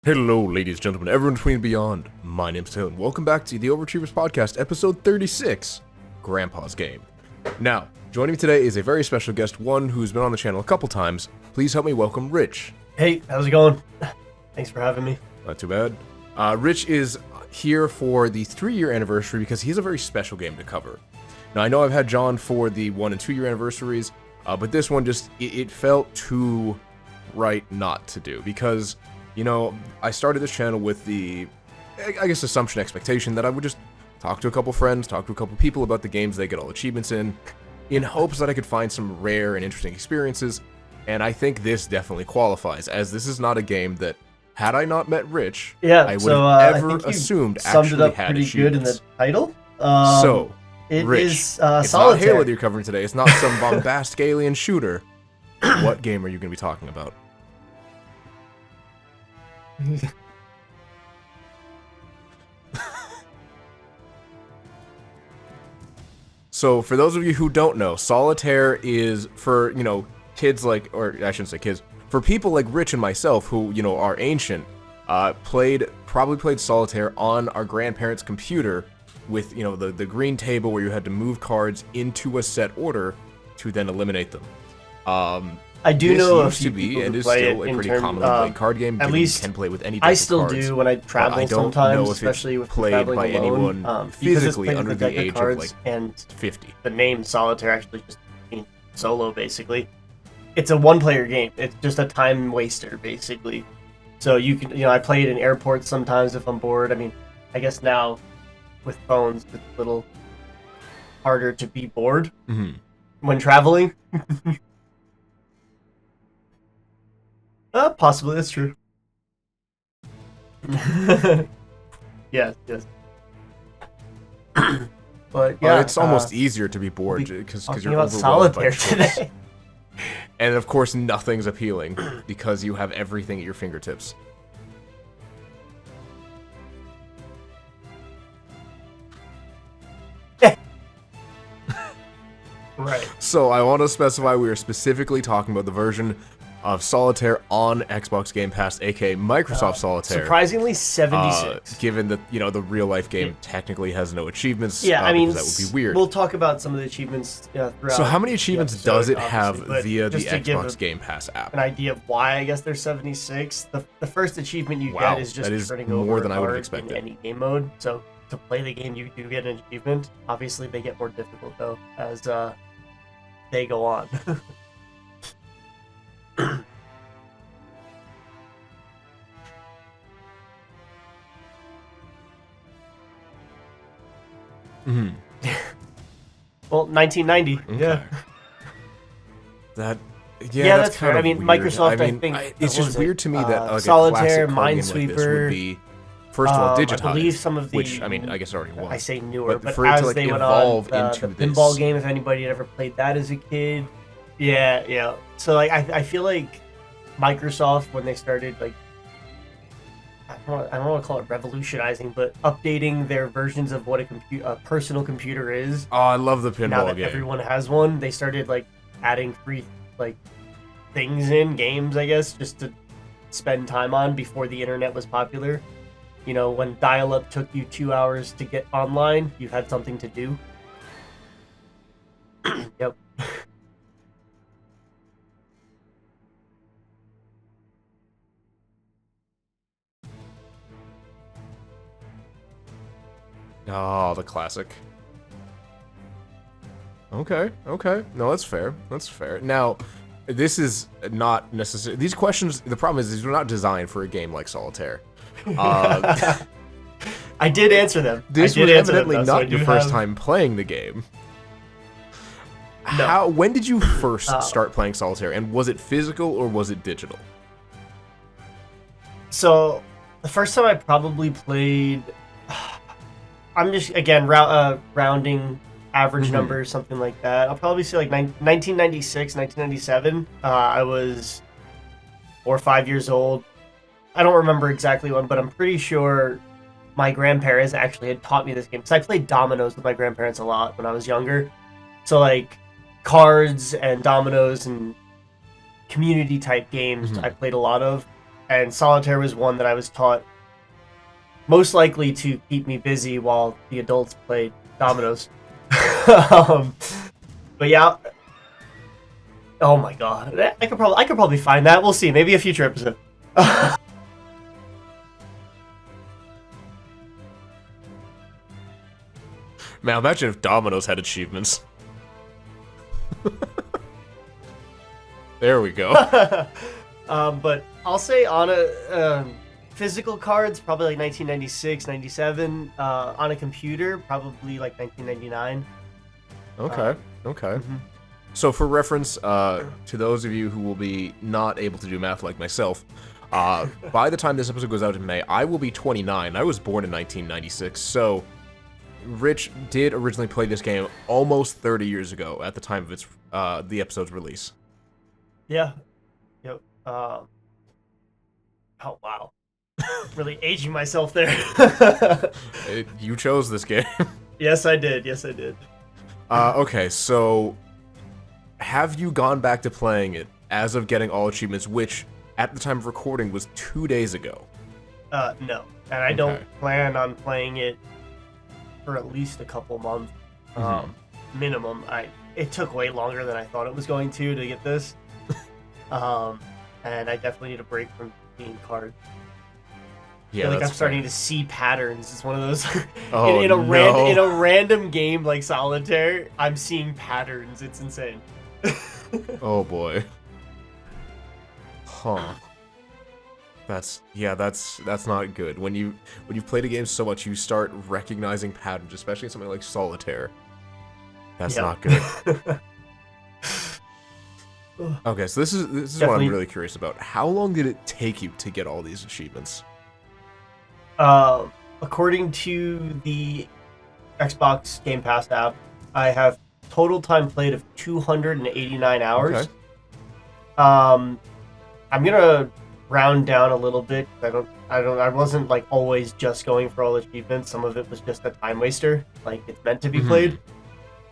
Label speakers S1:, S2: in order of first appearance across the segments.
S1: Hello, ladies and gentlemen, everyone between and beyond. My name's Taylor, and welcome back to the OverAchievers Podcast, episode 36, Grandpa's Game. Now, joining me today is a very special guest, one who's been on the channel a couple times. Please help me welcome Rich.
S2: Hey, how's it going? Thanks for having me.
S1: Not too bad. Rich is here for the 3-year anniversary because he has a very special game to cover. Now, I know I've had John for the 1 and 2 year anniversaries, but this one just, it felt too right not to do because... You know, I started this channel with the, I guess, assumption expectation that I would just talk to a couple friends, talk to a couple people about the games they get all achievements in hopes that I could find some rare and interesting experiences, and I think this definitely qualifies, as this is not a game that, had I not met Rich, I would have ever assumed actually had achievements.
S2: Good in the title.
S1: So,
S2: it
S1: Rich,
S2: is
S1: it's
S2: Solitaire.
S1: not Halo that you're covering today, it's not some bombastic alien shooter. What game are you going to be talking about? So, for those of you who don't know, Solitaire is for, you know, kids like, or I shouldn't say kids, for people like Rich and myself who, you know, are ancient, probably played Solitaire on our grandparents' computer with, you know, the green table where you had to move cards into a set order to then eliminate them.
S2: I do know
S1: used to be and is still a pretty commonly played card game.
S2: At least
S1: you can play with any type
S2: I
S1: of
S2: still
S1: cards,
S2: do when I travel
S1: I don't
S2: sometimes,
S1: know if
S2: especially
S1: it's
S2: with
S1: played
S2: traveling
S1: by
S2: alone,
S1: anyone physically under the age of like
S2: and
S1: 50.
S2: The name Solitaire actually just means solo, basically. It's a one-player game. It's just a time waster, basically. So you can, you know, I play it in airports sometimes if I'm bored. I mean, I guess now with phones, it's a little harder to be bored when traveling. Possibly, that's true. Yes. But yeah,
S1: it's almost easier to be bored because you're
S2: about
S1: overwhelmed by
S2: Solitaire
S1: choice.
S2: today.
S1: And of course, nothing's appealing because you have everything at your fingertips.
S2: Right.
S1: So I want to specify we are specifically talking about the version of Solitaire on Xbox Game Pass, aka Microsoft Solitaire.
S2: Surprisingly, 76.
S1: Given that, you know, the real life game technically has no achievements.
S2: Yeah, I mean,
S1: that would be weird.
S2: We'll talk about some of the achievements throughout.
S1: So how many achievements does it have via the
S2: just to
S1: Xbox Game Pass app?
S2: An idea of why I guess there's 76. The first achievement you
S1: Wow,
S2: get is just
S1: that is
S2: turning
S1: more
S2: over
S1: than
S2: a
S1: I would have
S2: card
S1: expected.
S2: in any game mode. So to play the game, you do get an achievement. Obviously, they get more difficult though as they go on. Well, 1990.
S1: Okay.
S2: Yeah.
S1: That's
S2: fair.
S1: kind of
S2: I mean,
S1: weird.
S2: Microsoft, I think,
S1: it's just weird to me that like
S2: Solitaire,
S1: a classic card game like this
S2: Minesweeper,
S1: would be, first of all, digitized.
S2: I believe some of the,
S1: which, I mean, I guess it already was.
S2: I say newer, but
S1: for it
S2: as
S1: to like
S2: they went
S1: evolve
S2: on,
S1: into
S2: the
S1: this
S2: pinball game, if anybody had ever played that as a kid. Yeah. So like, I feel like Microsoft, when they started like, I don't want to call it revolutionizing, but updating their versions of what a personal computer is.
S1: Oh, I love the
S2: Now
S1: pinball
S2: that
S1: game.
S2: everyone has one, they started like adding free like things in games, I guess, just to spend time on before the internet was popular. You know, when dial-up took you 2 hours to get online, you had something to do. Yep.
S1: Oh, the classic. Okay. No, that's fair. Now, this is not necessary. These questions, the problem is these are not designed for a game like Solitaire.
S2: I did answer them.
S1: This was evidently not your first time playing the game.
S2: No.
S1: When did you first start playing Solitaire, and was it physical or was it digital?
S2: So, the first time I probably played... I'm just, again, rounding average numbers, something like that. I'll probably say like 1996, 1997. I was 4 or 5 years old. I don't remember exactly when, but I'm pretty sure my grandparents actually had taught me this game. Because I played dominoes with my grandparents a lot when I was younger. So like cards and dominoes and community type games I played a lot of. and Solitaire was one that I was taught most likely to keep me busy while the adults played dominoes. But yeah, oh my god, I could probably find that. We'll see, maybe a future episode.
S1: Man, imagine if dominoes had achievements. There we go.
S2: But I'll say on a physical cards, probably like 1996, 97. On a computer, probably like 1999.
S1: Okay. Mm-hmm. So for reference, to those of you who will be not able to do math like myself, by the time this episode goes out in May, I will be 29. I was born in 1996, so Rich did originally play this game almost 30 years ago at the time of its the episode's release.
S2: Yeah. Yep. Oh wow. Really aging myself there.
S1: You chose this game.
S2: Yes, I did.
S1: Okay, so have you gone back to playing it as of getting all achievements, which at the time of recording was 2 days ago?
S2: No. And I don't plan on playing it for at least a couple months. Minimum. It took way longer than I thought it was going to get this. And I definitely need a break from being cards.
S1: Yeah,
S2: I feel like I'm
S1: fair.
S2: starting to see patterns. It's one of those
S1: Oh,
S2: in a random game like Solitaire, I'm seeing patterns. It's insane.
S1: Oh boy. Huh. That's not good. When you've played a game so much, you start recognizing patterns, especially in something like Solitaire. That's not good. Okay, so this is what I'm really curious about. How long did it take you to get all these achievements?
S2: According to the Xbox Game Pass app, I have total time played of 289 hours.
S1: Okay.
S2: I'm gonna round down a little bit. I wasn't like always just going for all achievements. Some of it was just a time waster, like it's meant to be played.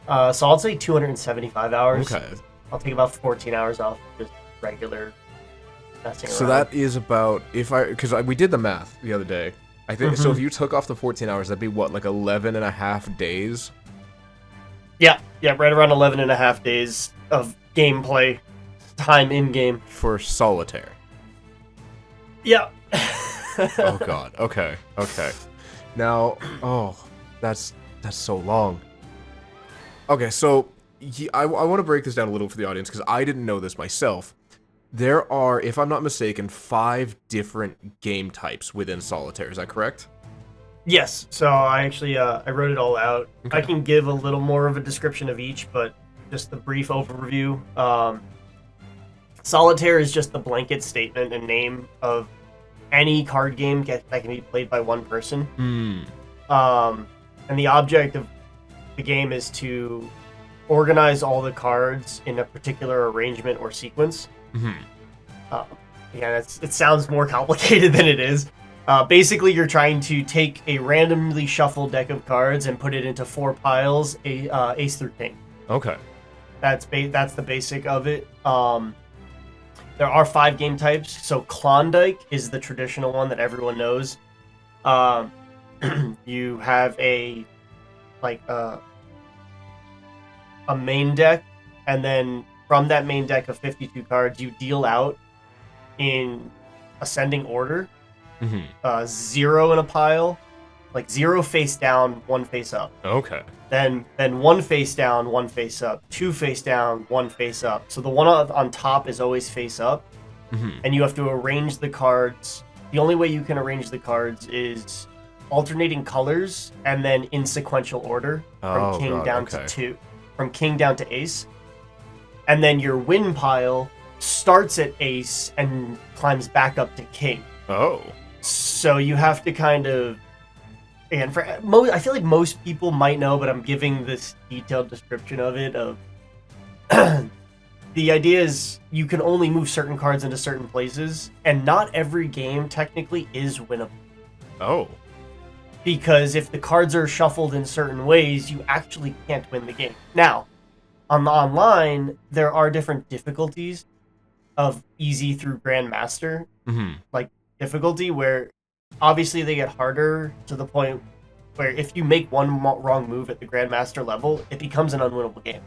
S2: So I'll say 275 hours.
S1: Okay.
S2: I'll take about 14 hours off just regular messing around.
S1: So that is about, because we did the math the other day. I think so. If you took off the 14 hours, that'd be what, like 11 and a half days?
S2: Yeah, right around 11 and a half days of gameplay time in game
S1: For Solitaire.
S2: Yeah.
S1: Oh god. Okay. Now, that's so long. Okay, so I want to break this down a little for the audience because I didn't know this myself. There are, if I'm not mistaken, 5 different game types within Solitaire. Is that correct?
S2: Yes. So I actually I wrote it all out.
S1: Okay.
S2: I can give a little more of a description of each, but just the brief overview. Solitaire is just the blanket statement and name of any card game that can be played by one person. And the object of the game is to organize all the cards in a particular arrangement or sequence. It sounds more complicated than it is. Basically, you're trying to take a randomly shuffled deck of cards and put it into 4 piles, ace through king.
S1: Okay.
S2: That's the basic of it. There are 5 game types. So Klondike is the traditional one that everyone knows. You have a main deck, and then from that main deck of 52 cards, you deal out in ascending order. 0 in a pile, like 0 face down, 1 face up.
S1: Okay.
S2: Then 1 face down, 1 face up, 2 face down, 1 face up. So the one on top is always face up, and you have to arrange the cards. The only way you can arrange the cards is alternating colors and then in sequential order from king down to 2, from king down to ace. And then your win pile starts at ace and climbs back up to king.
S1: Oh.
S2: So you have to kind of, and I feel like most people might know, but I'm giving this detailed description of it. The idea is you can only move certain cards into certain places, and not every game technically is winnable.
S1: Oh.
S2: Because if the cards are shuffled in certain ways, you actually can't win the game. Now, on the online, there are different difficulties. of easy through Grandmaster
S1: Mm-hmm.
S2: like difficulty, where obviously they get harder to the point where if you make one wrong move at the Grandmaster level, it becomes an unwinnable game.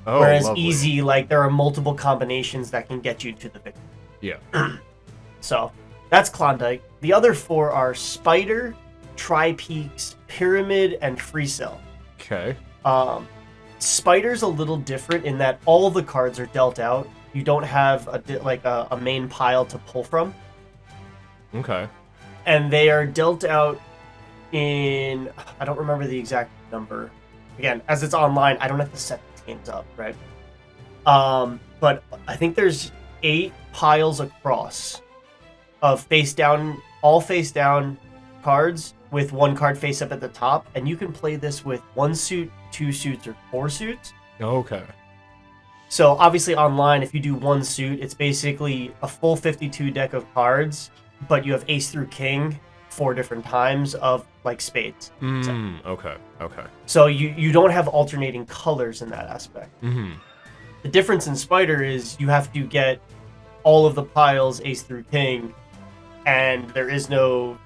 S1: Oh,
S2: Whereas
S1: lovely.
S2: easy, like there are multiple combinations that can get you to the victory.
S1: Yeah.
S2: So that's Klondike. The other four are Spider, Tri-Peaks, Pyramid, and Free Cell.
S1: Okay.
S2: Spider's a little different in that all of the cards are dealt out. You don't have a main pile to pull from.
S1: Okay.
S2: And they are dealt out in, I don't remember the exact number. Again, as it's online, I don't have to set the games up, right? But I think there's 8 piles across of all face down cards with one card face up at the top, and you can play this with 1 suit, 2 suits, or 4 suits.
S1: Okay.
S2: So obviously online, if you do 1 suit, it's basically a full 52 deck of cards, but you have ace through king 4 different times of like spades.
S1: Okay.
S2: So you don't have alternating colors in that aspect.
S1: Mm-hmm.
S2: The difference in Spider is you have to get all of the piles ace through king, and there is no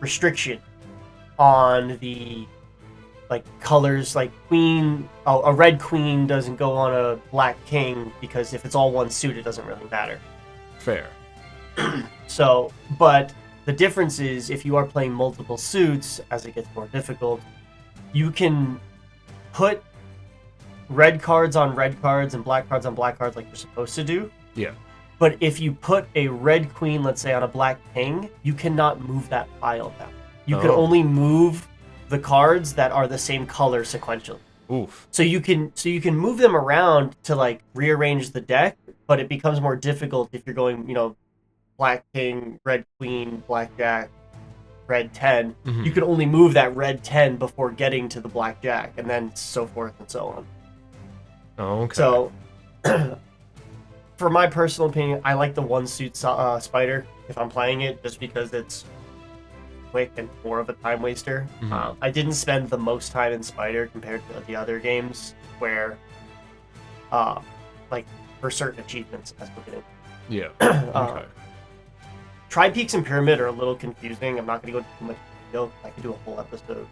S2: restriction on the like colors. Like queen, a red queen doesn't go on a black king because if it's all 1 suit, it doesn't really matter.
S1: Fair.
S2: So, but the difference is if you are playing multiple suits, as it gets more difficult, you can put red cards on red cards and black cards on black cards like you're supposed to do.
S1: Yeah.
S2: But if you put a red queen, let's say, on a black king, you cannot move that pile down. You can only move the cards that are the same color sequentially.
S1: Oof.
S2: So you can move them around to like rearrange the deck, but it becomes more difficult if you're going, black king, red queen, black jack, red 10.
S1: Mm-hmm.
S2: You can only move that red 10 before getting to the black jack, and then so forth and so on.
S1: Okay.
S2: So, for my personal opinion, I like the 1 suit Spider if I'm playing it, just because it's quick and more of a time waster.
S1: Mm-hmm.
S2: I didn't spend the most time in Spider compared to the other games where, like for certain achievements, as we're getting.
S1: Yeah. Okay.
S2: Tri-Peaks and Pyramid are a little confusing. I'm not going to go into too much detail. I could do a whole episode.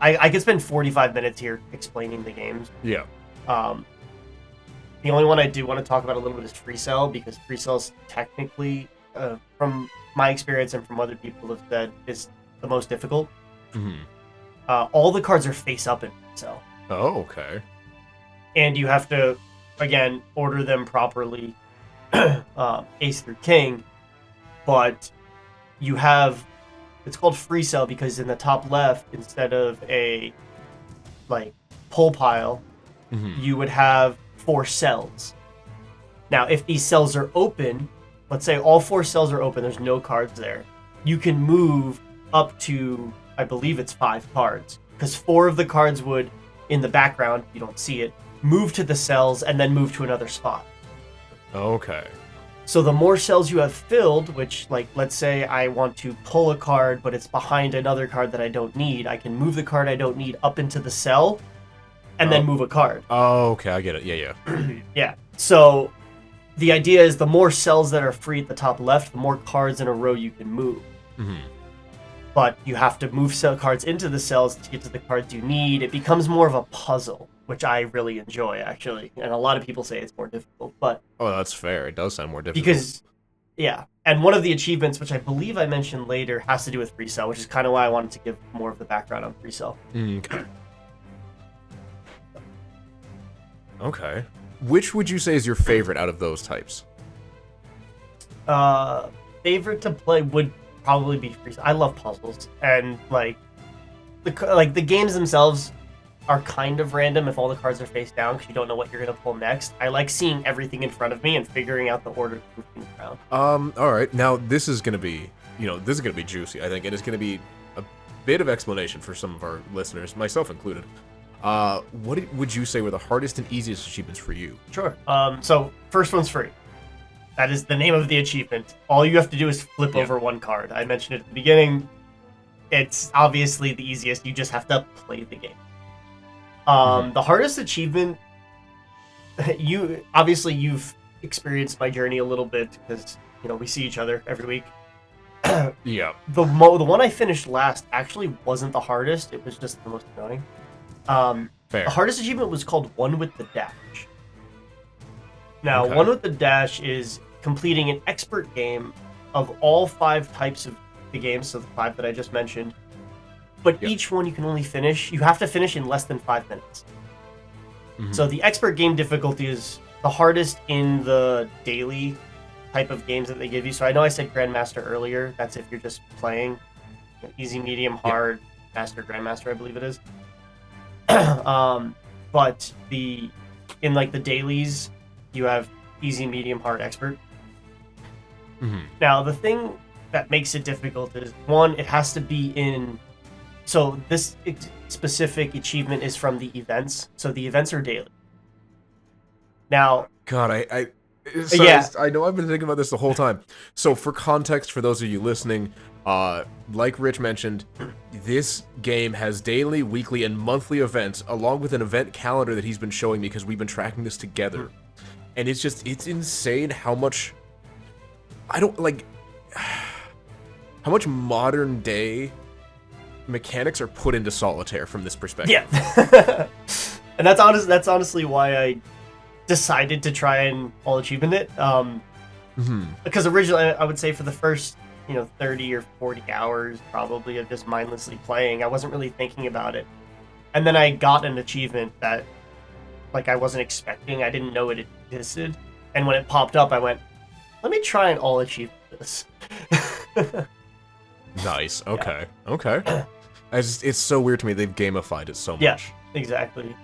S2: I could spend 45 minutes here explaining the games.
S1: Yeah.
S2: The only one I do want to talk about a little bit is Free Cell, because Free Cell's technically, from my experience and from other people have said, is the most difficult.
S1: Mm-hmm.
S2: All the cards are face up in Free Cell.
S1: Oh, okay.
S2: And you have to, again, order them properly, ace through king. But you have, it's called Free Cell because in the top left, instead of a like pull pile,
S1: Mm-hmm.
S2: you would have 4 cells. Now, if these cells are open, let's say all 4 cells are open, there's no cards there, you can move up to, I believe it's 5 cards, because 4 of the cards would, in the background, you don't see it, move to the cells and then move to another spot.
S1: Okay.
S2: So the more cells you have filled, which, like, let's say I want to pull a card, but it's behind another card that I don't need, I can move the card I don't need up into the cell and then move a card.
S1: Oh, okay. I get it. Yeah.
S2: Yeah. So the idea is the more cells that are free at the top left, the more cards in a row you can move.
S1: Mm-hmm.
S2: But you have to move cell cards into the cells to get to the cards you need. It becomes more of a puzzle, which I really enjoy, actually. And a lot of people say it's more difficult, but...
S1: Oh, that's fair. It does sound more difficult.
S2: Because, yeah. And one of the achievements, which I believe I mentioned later, has to do with Free Cell, which is kind of why I wanted to give more of the background on Free Cell.
S1: Okay. Okay. Which would you say is your favorite out of those types?
S2: Favorite to play would probably be Free Cell. I love puzzles, and the games themselves are kind of random if all the cards are face down because you don't know what you're gonna pull next. I like seeing everything in front of me and figuring out the order to move things around.
S1: All right. Now this is gonna be, juicy, I think, and it's gonna be a bit of explanation for some of our listeners, myself included. What would you say were the hardest and easiest achievements for you?
S2: Sure. So first one's free. That is the name of the achievement. All you have to do is flip over 1 card. I mentioned it at the beginning. It's obviously the easiest. You just have to play the game. The hardest achievement you've experienced my journey a little bit because we see each other every week.
S1: Yeah.
S2: The one I finished last actually wasn't the hardest. It was just the most annoying.
S1: Fair.
S2: The hardest achievement was called One with the Dash. Now,
S1: Okay.
S2: One with the Dash is completing an expert game of all 5 types of the games, so the 5 that I just mentioned. But
S1: Yep.
S2: each one you can only finish. You have to finish in less than 5 minutes.
S1: Mhm.
S2: So the expert game difficulty is the hardest in the daily type of games that they give you. So I know I said Grandmaster earlier. That's if you're just playing. Easy, medium, hard, master, Grandmaster, I believe it is. But in like the dailies, you have easy, medium, hard, expert.
S1: Mhm.
S2: Now, the thing that makes it difficult is, one, it has to be in... So this specific achievement is from the events. So the events are daily. Now...
S1: God, I know I've been thinking about this the whole time. So for context, for those of you listening, like Rich mentioned, this game has daily, weekly, and monthly events, along with an event calendar that he's been showing me because we've been tracking this together. And it's insane how much... how much modern day mechanics are put into Solitaire from this perspective.
S2: Yeah. And that's honestly why I decided to try and all achievement it. Because originally I would say for the first 30 or 40 hours probably of just mindlessly playing, I wasn't really thinking about it. And then I got an achievement that I wasn't expecting. I didn't know it existed. And when it popped up, I went, let me try and all achieve this.
S1: Nice. Okay. Yeah. Okay. It's so weird to me they've gamified it so much.
S2: Yeah, exactly.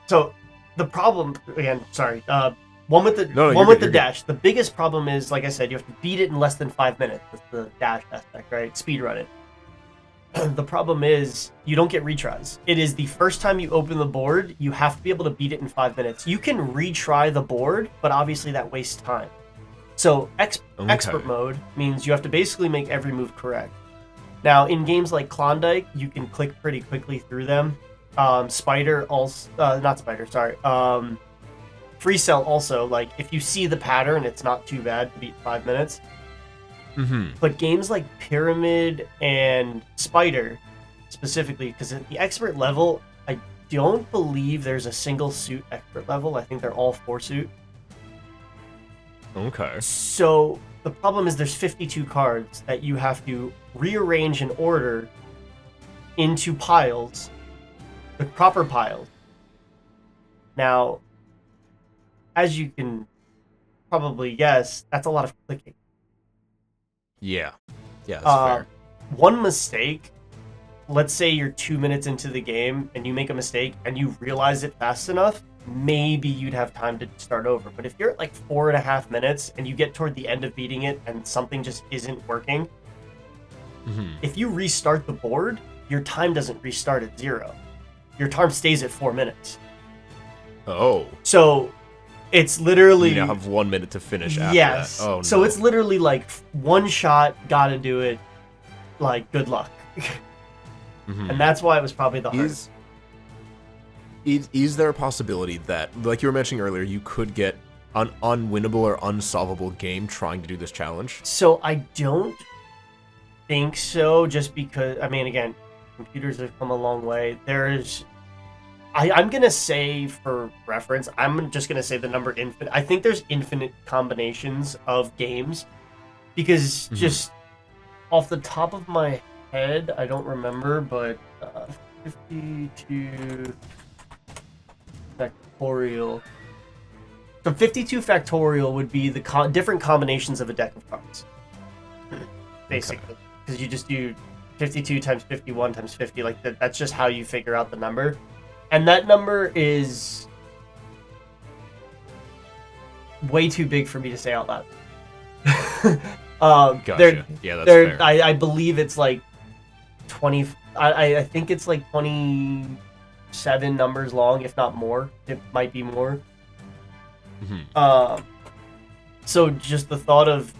S2: So the problem again, sorry. One with the dash. The biggest problem is, like I said, you have to beat it in less than 5 minutes. That's the dash aspect, right? Speed run it. The problem is you don't get retries. It is the first time you open the board, you have to be able to beat it in 5 minutes. You can retry the board, but obviously that wastes time. So expert mode means you have to basically make every move correct. Now, in games like Klondike, you can click pretty quickly through them. Spider also, not Spider, sorry. Free Cell also, if you see the pattern, it's not too bad to beat 5 minutes.
S1: Mm-hmm.
S2: But games like Pyramid and Spider, specifically, because at the expert level, I don't believe there's a single suit expert level. I think they're all 4 suit.
S1: Okay.
S2: So the problem is there's 52 cards that you have to rearrange in order into piles, the proper piles. Now, as you can probably guess, that's a lot of clicking.
S1: Yeah. Yeah, that's fair.
S2: One mistake, let's say you're 2 minutes into the game and you make a mistake and you realize it fast enough, maybe you'd have time to start over. But if you're at 4.5 minutes and you get toward the end of beating it and something just isn't working, if you restart the board, your time doesn't restart at 0. Your time stays at 4 minutes.
S1: Oh.
S2: So it's literally...
S1: You now have 1 minute to finish after
S2: yes.
S1: that. Oh, no.
S2: So it's literally one shot, gotta do it, good luck. And that's why it was probably the hardest.
S1: Is there a possibility that, like you were mentioning earlier, you could get an unwinnable or unsolvable game trying to do this challenge?
S2: So I don't think so, just because, again, computers have come a long way. I'm going to say, for reference, I'm just going to say the number infinite. I think there's infinite combinations of games, because just off the top of my head, I don't remember, but 52 factorial. So 52 factorial would be the different combinations of a deck of cards, basically. Because you just do 52 times 51 times 50, that's just how you figure out the number. And that number is way too big for me to say out loud.
S1: Gotcha. Yeah, that's fair.
S2: I believe it's 20. I think it's 27 numbers long, if not more. It might be more. So just the thought of,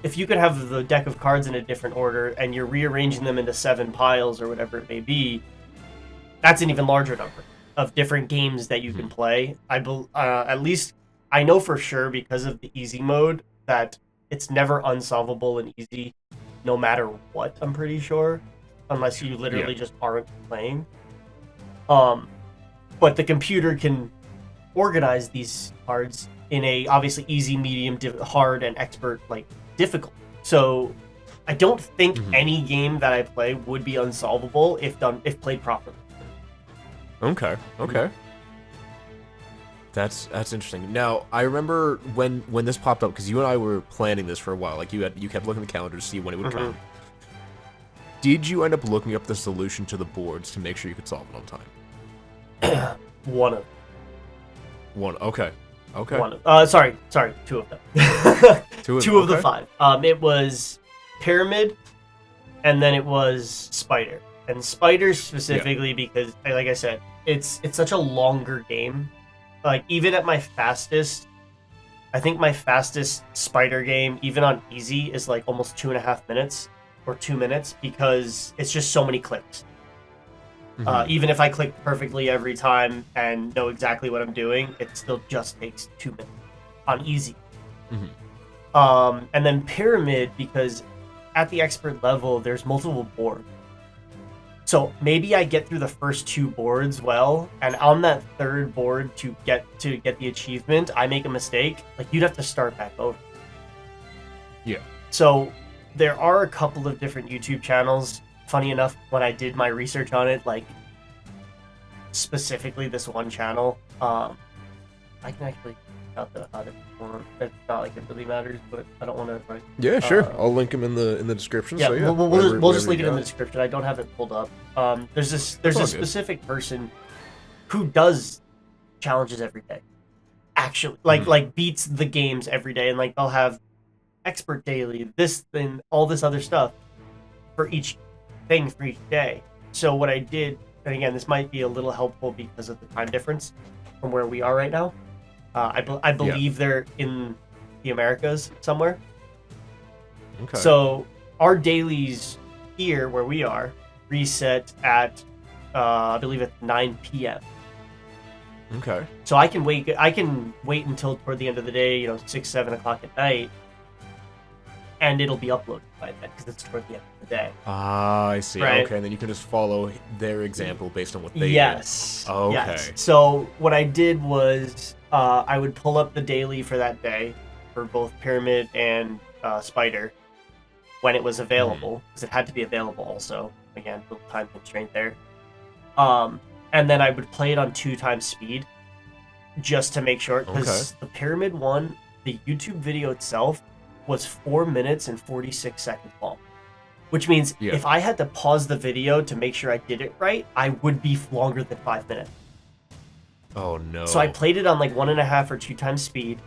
S2: if you could have the deck of cards in a different order and you're rearranging them into 7 piles or whatever it may be, that's an even larger number of different games that you can play. At least I know for sure because of the easy mode that it's never unsolvable and easy, no matter what. I'm pretty sure, unless you literally just aren't playing. But the computer can organize these cards in a obviously easy, medium, hard, and expert difficult. So I don't think any game that I play would be unsolvable if played properly.
S1: Okay. That's interesting. Now, I remember when this popped up, because you and I were planning this for a while. Like, you kept looking at the calendar to see when it would come. Did you end up looking up the solution to the boards to make sure you could solve it on time?
S2: One of them.
S1: Okay.
S2: Sorry, two of them. Two of the five. It was Pyramid, and then it was Spider. And Spider specifically because, like I said, it's such a longer game. Like, even at my fastest, I think my fastest Spider game, even on easy, is like almost 2.5 minutes or 2 minutes because it's just so many clicks. Even if I click perfectly every time and know exactly what I'm doing, it still just takes 2 minutes on easy. And then Pyramid, because at the expert level, there's multiple boards. So maybe I get through the first 2 boards well, and on that third board to get the achievement, I make a mistake. Like, you'd have to start back over.
S1: Yeah.
S2: So there are a couple of different YouTube channels. Funny enough, when I did my research on it, like specifically this one channel, I can actually out the other one. It's not like it really matters, but I don't want to.
S1: Yeah, sure. I'll link them in the description.
S2: Yeah,
S1: so yeah,
S2: we'll just link it in the description. I don't have it pulled up. There's a specific person who does challenges every day. Actually, like beats the games every day, and like they'll have expert daily, this thing, all this other stuff for each thing for each day. So what I did, and again, this might be a little helpful because of the time difference from where we are right now. I believe they're in the Americas somewhere. Okay. So our dailies here, where we are, reset at I believe at 9 p.m.
S1: Okay.
S2: So I can wait until toward the end of the day, 6-7 o'clock at night, and it'll be uploaded by then because it's toward the end of the day.
S1: Ah, I see.
S2: Right?
S1: Okay, and then you can just follow their example based on what they did.
S2: Yes.
S1: Okay.
S2: Yes. So what I did was I would pull up the daily for that day for both Pyramid and Spider when it was available, because it had to be available also. Again, little time constraint there. And then I would play it on 2 times speed just to make sure, because the Pyramid one, the YouTube video itself was 4 minutes and 46 seconds long, which means if I had to pause the video to make sure I did it right, I would be longer than 5 minutes.
S1: Oh no.
S2: So I played it on like 1.5 or 2 times speed,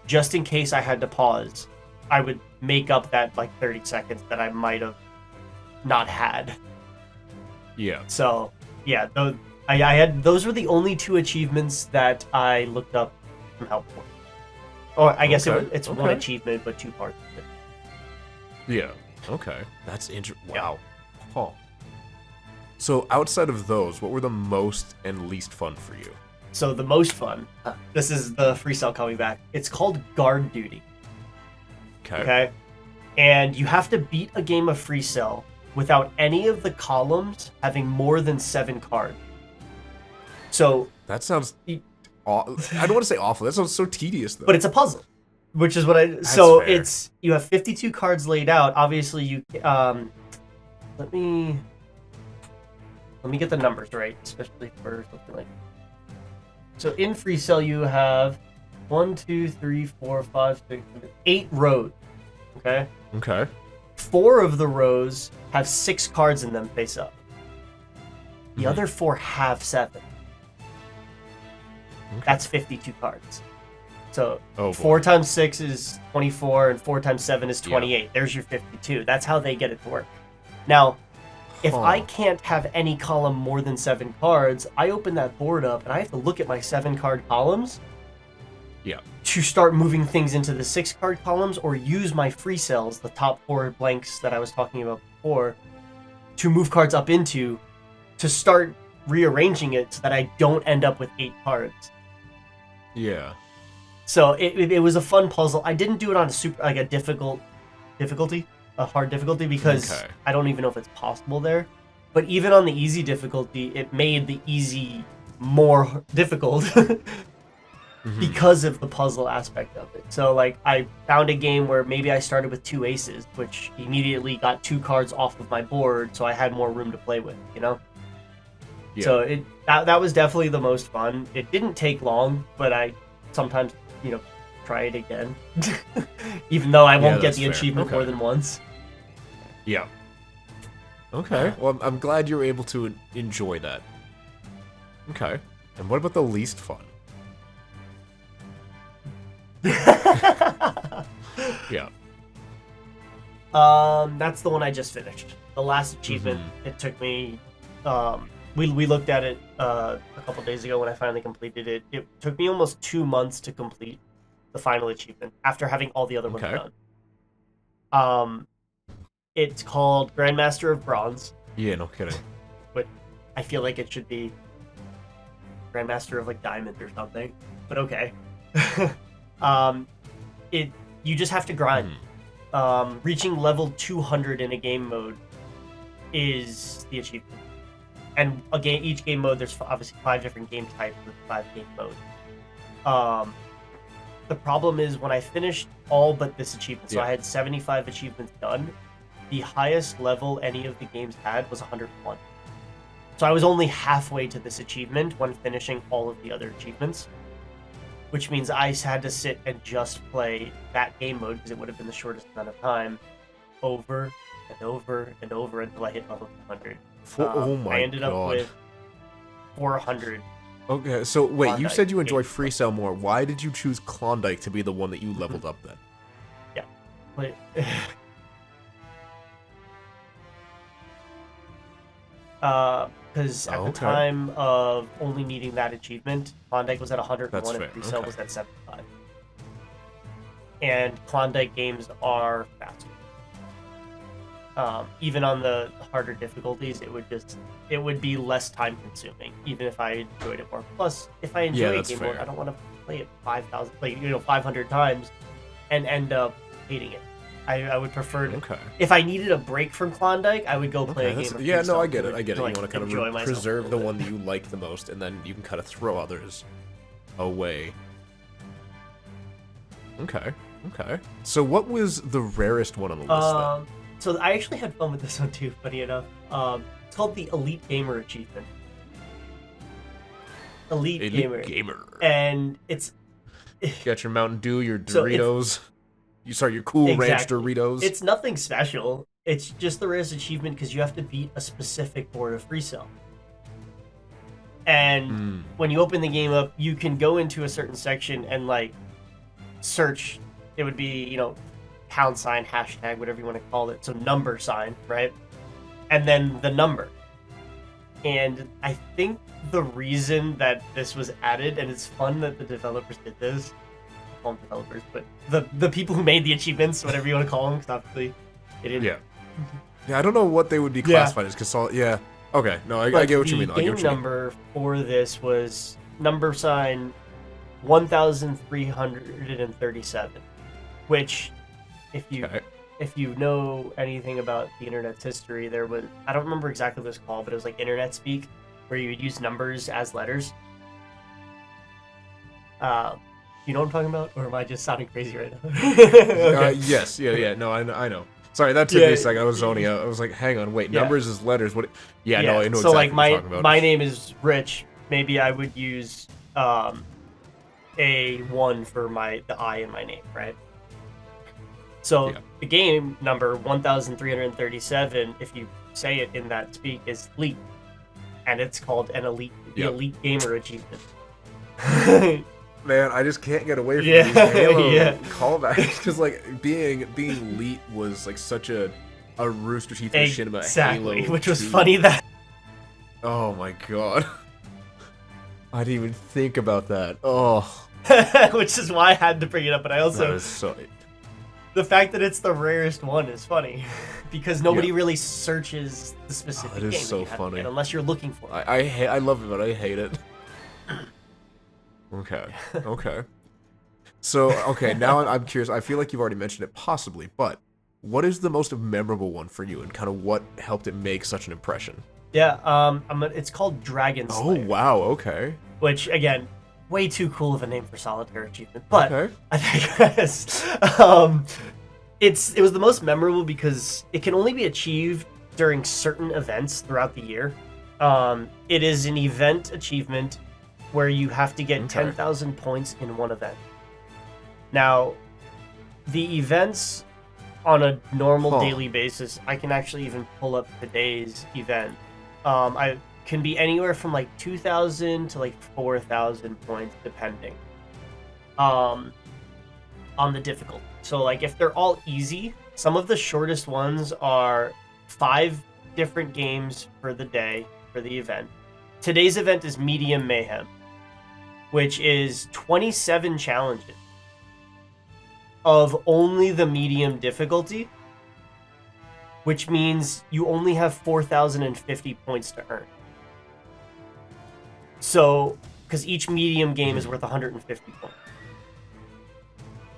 S2: just in case I had to pause. I would make up that like 30 seconds that I might have not had.
S1: Yeah.
S2: So yeah, I had, those were the only 2 achievements that I looked up from help for. Or I guess it's one achievement, but 2 parts of it.
S1: Yeah. Okay. That's interesting. Wow. Huh. So outside of those, what were the most and least fun for you?
S2: So the most fun, this is the free cell coming back. It's called Guard Duty. Okay. And you have to beat a game of free cell without any of the columns having more than 7 cards. So
S1: that sounds. I don't want to say awful. That sounds so tedious, though.
S2: But it's a puzzle, which is what I.
S1: That's
S2: so
S1: fair.
S2: It's, you have 52 cards laid out. Obviously, you. Let me get the numbers right, especially for something like. So in free cell, you have 1, 2, 3, 4, 5, 6, 7, 8 rows. Okay.
S1: Okay.
S2: 4 of the rows have 6 cards in them face up. The other 4 have 7. That's 52 cards. So 4 times 6 is 24, and 4 times 7 is 28. Yeah. There's your 52. That's how they get it to work. Now, if I can't have any column more than 7 cards, I open that board up and I have to look at my 7-card columns.
S1: Yeah.
S2: To start moving things into the 6-card columns, or use my free cells, the top 4 blanks that I was talking about before, to move cards up into, to start rearranging it so that I don't end up with 8 cards.
S1: Yeah.
S2: So it was a fun puzzle. I didn't do it on a hard difficulty, because I don't even know if it's possible there. But even on the easy difficulty, it made the easy more difficult because of the puzzle aspect of it. So like I found a game where maybe I started with 2 aces, which immediately got 2 cards off of my board, so I had more room to play with, you know? Yeah. So that was definitely the most fun. It didn't take long, but I sometimes, try it again. Even though I won't get the achievement more than once.
S1: Yeah. Okay. Well, I'm glad you were able to enjoy that. Okay. And what about the least fun? Yeah.
S2: That's the one I just finished. The last achievement. It took me. We looked at it a couple days ago when I finally completed it. It took me almost 2 months to complete the final achievement after having all the other ones done. It's called Grandmaster of Bronze.
S1: Yeah, no kidding.
S2: But I feel like it should be Grandmaster of like Diamond or something. But okay. You just have to grind. Reaching level 200 in a game mode is the achievement. And each game mode, there's obviously 5 different game types with 5 game modes. The problem is when I finished all but this achievement, so I had 75 achievements done, the highest level any of the games had was 101. So I was only halfway to this achievement when finishing all of the other achievements, which means I had to sit and just play that game mode, because it would have been the shortest amount of time, over and over and over until I hit level 200.
S1: Oh my god.
S2: I ended up with 400.
S1: Okay, so wait,
S2: Klondike.
S1: You said you enjoy Free Cell more. Why did you choose Klondike to be the one that you leveled up then?
S2: Yeah. But, because at the time of only needing that achievement, Klondike was at 101 and Free Cell was at 75. And Klondike games are faster. Even on the harder difficulties, it would be less time consuming, even if I enjoyed it more. Plus, if I enjoy a game more, I don't want to play it 500 times and end up hating it. I would prefer to. If I needed a break from Klondike, I would go play a game of
S1: Yeah, no, I get it. I get it. You
S2: like,
S1: want to kind of preserve the one that you like the most, and then you can kind of throw others away. Okay. So what was the rarest one on the list then?
S2: So I actually had fun with this one too, funny enough. It's called the Elite Gamer Achievement. Elite Gamer. And it's...
S1: You got your Mountain Dew, your Doritos. Your Cool Ranch Doritos.
S2: It's nothing special. It's just the rarest achievement because you have to beat a specific board of Free Cell. And when you open the game up, you can go into a certain section and like search. It would be, pound sign, hashtag, whatever you want to call it. So number sign, right? And then the number. And I think the reason that this was added, and it's fun that the developers did this, I call them developers, but the people who made the achievements, whatever you want to call them, because obviously they didn't.
S1: Yeah, I don't know what they would be classified as, because okay, no, I get what you mean.
S2: The game number for this was number sign 1337, which, if you know anything about the internet's history, there was, I don't remember exactly what it was called, but it was like internet speak, where you would use numbers as letters. You know what I'm talking about, or am I just sounding crazy right now?
S1: Yes, no, I know. Sorry, that took me a second. I was zoning out. I was like, hang on, wait, numbers is letters. What? No, I know exactly
S2: so like
S1: what you're talking about.
S2: my name is Rich. Maybe I would use A1 for the I in my name, right? So the game number 1337, if you say it in that speak, is Elite, and it's called the Elite Gamer Achievement.
S1: Man, I just can't get away from these Halo callbacks, because like being elite was like such a Rooster Teeth shit about Halo,
S2: which was funny that.
S1: Oh my god, I didn't even think about that. Oh,
S2: which is why I had to bring it up, but I also The fact that it's the rarest one is funny because nobody really searches the specific game.
S1: It is so
S2: that you
S1: funny.
S2: get unless you're looking for it.
S1: I love it, but I hate it. Okay. So, okay, now I'm curious. I feel like you've already mentioned it possibly, but what is the most memorable one for you and kind of what helped it make such an impression?
S2: Yeah, it's called Dragon Slayer.
S1: Oh, wow, okay.
S2: Which, again, way too cool of a name for Solitaire achievement. But
S1: okay.
S2: I think it was the most memorable because it can only be achieved during certain events throughout the year. It is an event achievement where you have to get 10,000 points in one event. Now, the events on a normal daily basis, I can actually even pull up today's event. I can be anywhere from like 2,000 to like 4,000 points, depending on the difficulty. So, like, if they're all easy, some of the shortest ones are 5 different games for the day for the event. Today's event is Medium Mayhem, which is 27 challenges of only the medium difficulty, which means you only have 4,050 points to earn. So, because each medium game is worth 150 points.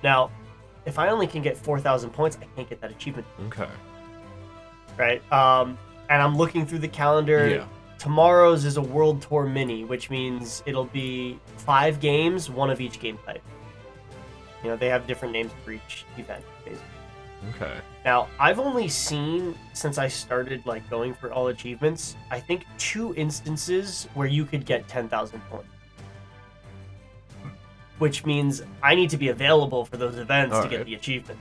S2: Now, if I only can get 4,000 points, I can't get that achievement.
S1: Okay.
S2: Right? And I'm looking through the calendar.
S1: Yeah.
S2: Tomorrow's is a World Tour Mini, which means it'll be 5 games, 1 of each game type. You know, they have different names for each event, basically.
S1: Okay.
S2: Now, I've only seen, since I started, like, going for all achievements, I think 2 instances where you could get 10,000 points. Which means I need to be available for those events to get the achievement.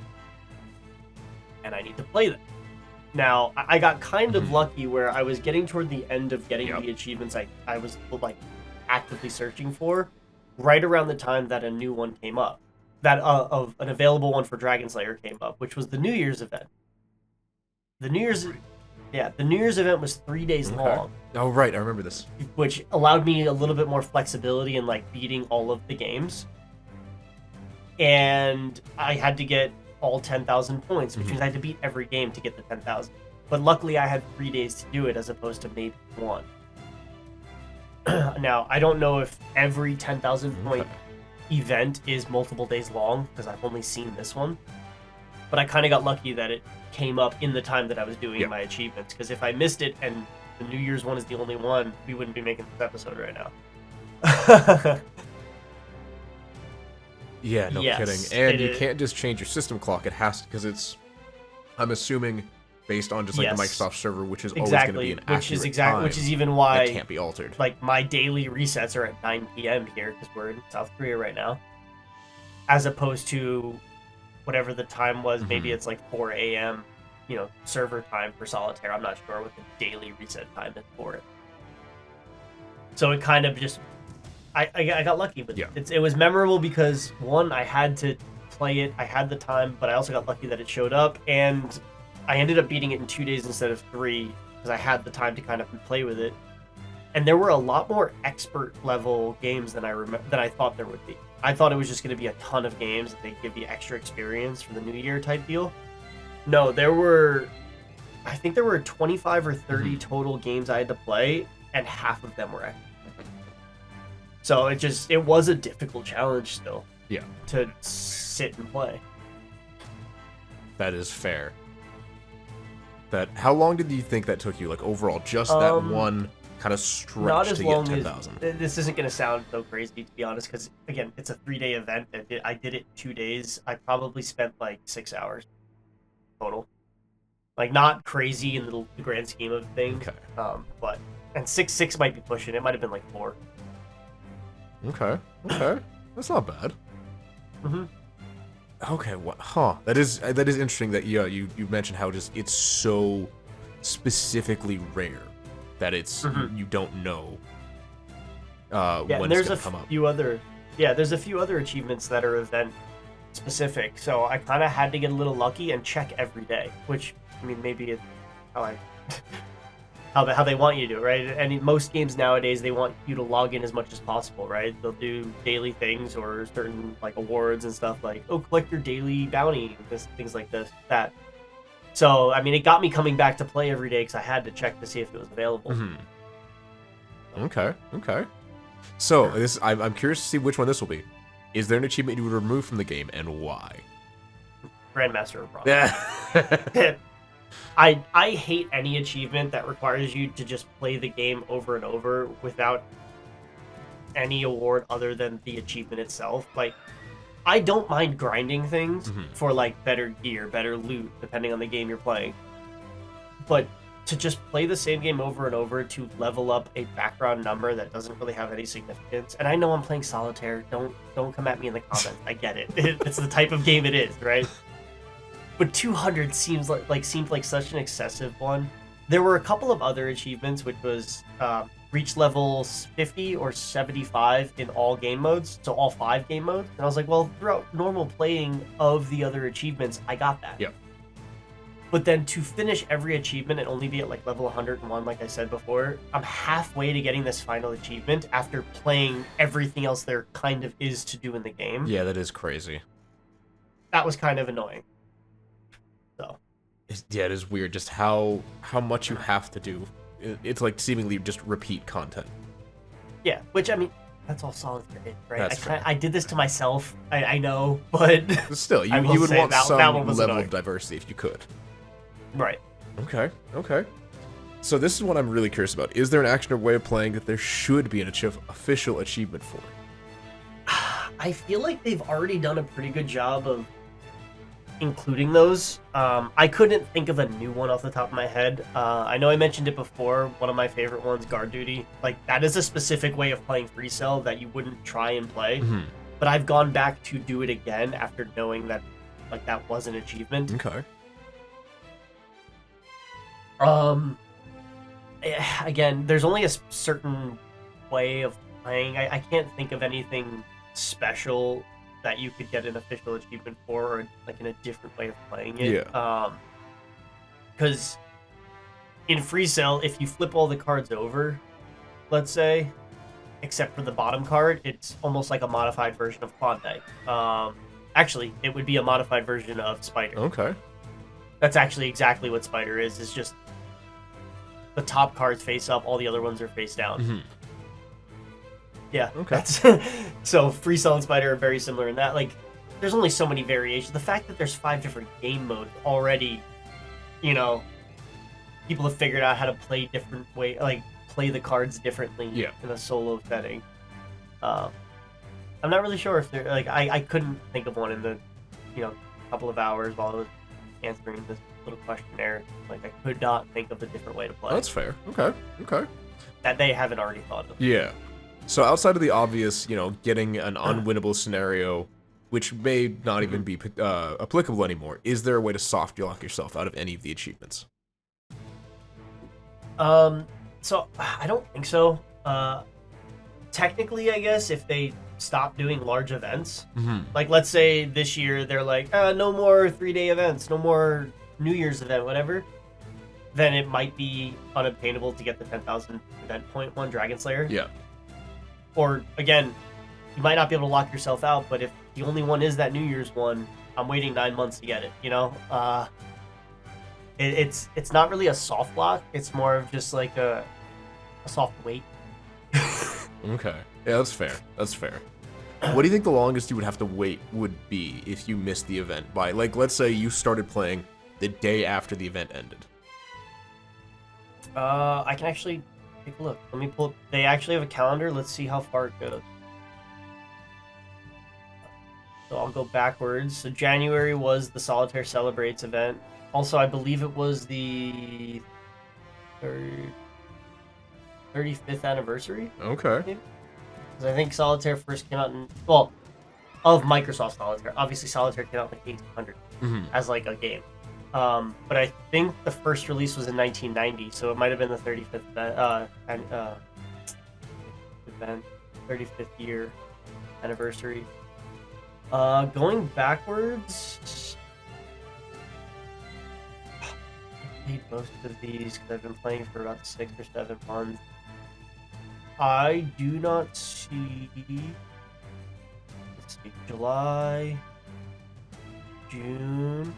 S2: And I need to play them. Now, I got kind of lucky where I was getting toward the end of getting the achievements I was, like, actively searching for, right around the time that a new one came up. That of an available one for Dragon Slayer came up, which was the New Year's event. The New Year's event was 3 days long.
S1: Oh, right, I remember this.
S2: Which allowed me a little bit more flexibility in, like, beating all of the games. And I had to get all 10,000 points, which means I had to beat every game to get the 10,000. But luckily I had 3 days to do it as opposed to maybe 1. Now, I don't know if every 10,000 point event is multiple days long, because I've only seen this one. But I kind of got lucky that it came up in the time that I was doing my achievements, because if I missed it and the New Year's one is the only one, we wouldn't be making this episode right now.
S1: Yeah, no kidding. And you can't just change your system clock. It has to, because it's, I'm assuming, based on just like the Microsoft server, which is always going to be an accurate time.
S2: Which is even why
S1: it can't be altered.
S2: Like, my daily resets are at 9 p.m. here, because we're in South Korea right now, as opposed to whatever the time was. Maybe it's like 4 a.m. You know, server time for Solitaire. I'm not sure what the daily reset time is for it. So it kind of just, I got lucky with it. It was memorable because, one, I had to play it, I had the time, but I also got lucky that it showed up, and I ended up beating it in 2 days instead of 3 because I had the time to kind of play with it. And there were a lot more expert level games than I thought there would be. I thought it was just going to be a ton of games that they'd give you extra experience for the New Year type deal. No, I think there were 25 or 30 total games I had to play, and half of them were expert. So it was a difficult challenge still.
S1: Yeah.
S2: To sit and play.
S1: That is fair. How long did you think that took you, like, overall? Just that one kind of stretch to get 10,000?
S2: This isn't going to sound so crazy, to be honest, because, again, it's a 3-day event. I did it 2 days. I probably spent, like, 6 hours total. Like, not crazy in the grand scheme of things.
S1: Okay.
S2: But, and 6 might be pushing. It might have been, like, 4.
S1: Okay. That's not bad. Okay, that is interesting that you mentioned how just it's so specifically rare that it's you don't know when it's gonna come up.
S2: There's a few other achievements that are event specific, so I kind of had to get a little lucky and check every day, which, I mean, maybe it's how I how they want you to, right? And in most games nowadays, they want you to log in as much as possible, right? They'll do daily things or certain like awards and stuff like, oh, collect your daily bounty, things like that. So, I mean, it got me coming back to play every day because I had to check to see if it was available.
S1: Mm-hmm. Okay. So, I'm curious to see which one this will be. Is there an achievement you would remove from the game, and why?
S2: Grandmaster of Bronze. I hate any achievement that requires you to just play the game over and over without any award other than the achievement itself. Like, I don't mind grinding things for like better gear, better loot, depending on the game you're playing. But to just play the same game over and over to level up a background number that doesn't really have any significance. And I know I'm playing Solitaire. Don't come at me in the comments. I get it. It's the type of game it is, right? But 200 seemed like such an excessive one. There were a couple of other achievements, which was reach level 50 or 75 in all game modes, so all 5 game modes. And I was like, well, throughout normal playing of the other achievements, I got that.
S1: Yep.
S2: But then to finish every achievement and only be at like level 101, like I said before, I'm halfway to getting this final achievement after playing everything else there kind of is to do in the game.
S1: Yeah, that is crazy.
S2: That was kind of annoying. So.
S1: Yeah, it is weird just how much you have to do. It's like seemingly just repeat content.
S2: Yeah, which, I mean, that's all Solitaire is, right?
S1: That's fair.
S2: I did this to myself, I know, but...
S1: Still, you would want some level of diversity if you could.
S2: Right.
S1: Okay. So this is what I'm really curious about. Is there an action or way of playing that there should be an official achievement for?
S2: I feel like they've already done a pretty good job of including those. I couldn't think of a new one off the top of my head. I know I mentioned it before. One of my favorite ones, Guard Duty. Like, that is a specific way of playing Free Cell that you wouldn't try and play.
S1: Mm-hmm.
S2: But I've gone back to do it again after knowing that, like, that was an achievement.
S1: Okay.
S2: Again, there's only a certain way of playing. I can't think of anything special that you could get an official achievement for, or like in a different way of playing it.
S1: Yeah.
S2: Because in Free Cell, if you flip all the cards over, let's say, except for the bottom card, it's almost like a modified version of Klondike. Actually, it would be a modified version of Spider.
S1: Okay.
S2: That's actually exactly what Spider is. It's just the top cards face up, all the other ones are face down.
S1: Mm-hmm.
S2: Yeah.
S1: Okay.
S2: So Free Cell and Spider are very similar in that. Like, there's only so many variations. The fact that there's 5 different game modes already, you know, people have figured out how to play different way, like play the cards differently in a solo setting. I'm not really sure if they're like I couldn't think of one in the, couple of hours while I was answering this little questionnaire. Like, I could not think of a different way to play.
S1: That's fair. Okay.
S2: That they haven't already thought of.
S1: Yeah. So outside of the obvious, getting an unwinnable scenario, which may not even be applicable anymore, is there a way to soft lock yourself out of any of the achievements?
S2: So I don't think so. Technically, I guess if they stop doing large events, like let's say this year they're like, no more 3-day events, no more New Year's event, whatever, then it might be unobtainable to get the 10,000 event point one Dragon Slayer.
S1: Yeah.
S2: Or again, you might not be able to lock yourself out, but if the only one is that New Year's one, I'm waiting 9 months to get it. It's not really a soft lock. It's more of just like a soft wait.
S1: Okay. Yeah, that's fair. What do you think the longest you would have to wait would be if you missed the event by, like, let's say you started playing the day after the event ended?
S2: I can actually take a look. Let me pull. They actually have a calendar. Let's see how far it goes. So I'll go backwards. So January was the Solitaire Celebrates event. Also, I believe it was the 35th anniversary.
S1: Okay.
S2: Because I think Solitaire first came out of Microsoft Solitaire. Obviously, Solitaire came out in like 1800 as like a game. But I think the first release was in 1990, so it might have been the 35th event, 35th year anniversary. Going backwards, I played most of these because I've been playing for about 6 or 7 months. I do not see. Let's see, July, June.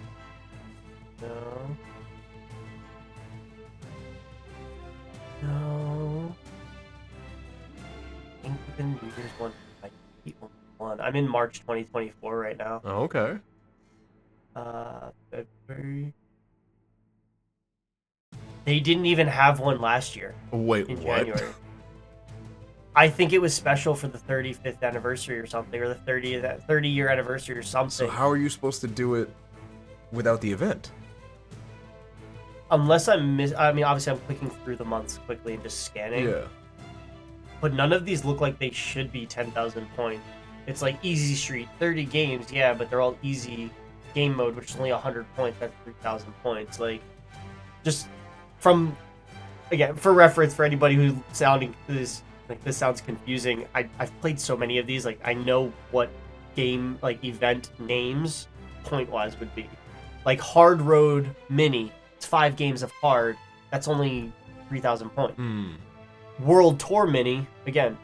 S2: No. No. I think the New Year's one might be one. I'm in March 2024 right now.
S1: Oh, okay.
S2: February. They didn't even have one last year.
S1: Wait,
S2: in
S1: what?
S2: January. I think it was special for the 35th anniversary or something, or the 30-year anniversary or something.
S1: So how are you supposed to do it without the event?
S2: Unless I mean, obviously I'm clicking through the months quickly and just scanning.
S1: Yeah.
S2: But none of these look like they should be 10,000 points. It's like Easy Street, 30 games, yeah, but they're all easy game mode, which is only 100 points. That's 3,000 points. Like, just from, again, for reference, for anybody who's sounding this sounds confusing. I've played so many of these. Like, I know what game, like, event names point-wise would be. Like, Hard Road Mini. It's 5 games of hard. That's only 3,000 points. World Tour Mini, again,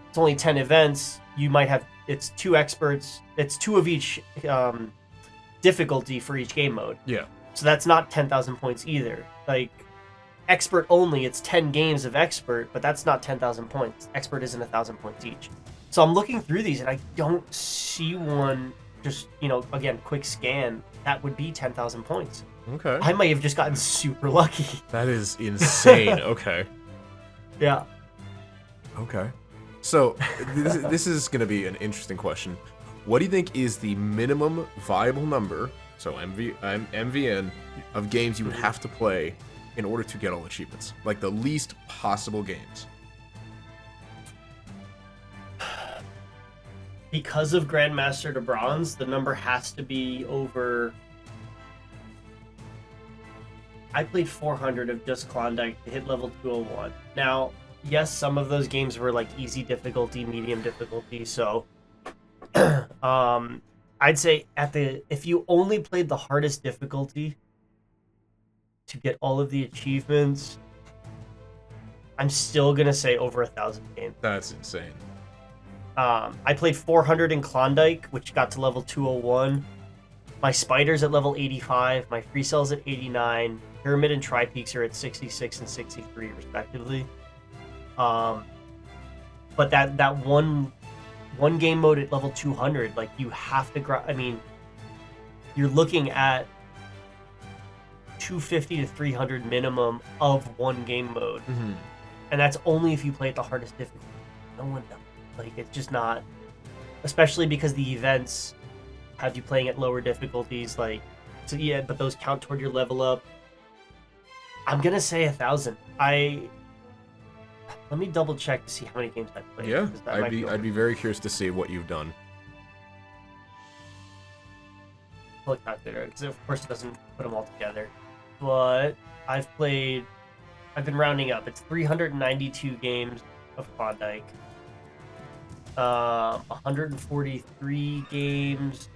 S2: it's only 10 events. You might have, it's 2 experts. It's 2 of each difficulty for each game mode.
S1: Yeah.
S2: So that's not 10,000 points either. Like, expert only, it's 10 games of expert, but that's not 10,000 points. Expert isn't 1,000 points each. So I'm looking through these and I don't see one, just, again, quick scan, that would be 10,000 points.
S1: Okay.
S2: I might have just gotten super lucky.
S1: That is insane. Okay.
S2: Yeah.
S1: Okay. So this is going to be an interesting question. What do you think is the minimum viable number, so MVN, of games you would have to play in order to get all achievements? Like the least possible games.
S2: Because of Grandmaster to Bronze, the number has to be over... I played 400 of just Klondike to hit level 201. Now, yes, some of those games were like easy difficulty, medium difficulty, so I'd say if you only played the hardest difficulty to get all of the achievements, I'm still gonna say over 1,000 games.
S1: That's insane.
S2: I played 400 in Klondike, which got to level 201. My Spiders at level 85, my Free Cells at 89, Pyramid and Tri-Peaks are at 66 and 63 respectively. But that one game mode at level 200, like, you have to you're looking at 250 to 300 minimum of one game mode.
S1: Mm-hmm.
S2: And that's only if you play at the hardest difficulty. No one does. Like, it's just not, especially because the events have you playing at lower difficulties, like, so yeah, but those count toward your level up. I'm gonna say 1,000. Let me double check to see how many games I've played.
S1: Yeah, I'd be very curious to see what you've done.
S2: Pull a calculator, because of course it doesn't put them all together. But I've been rounding up. It's 392 games of Klondike. 143 games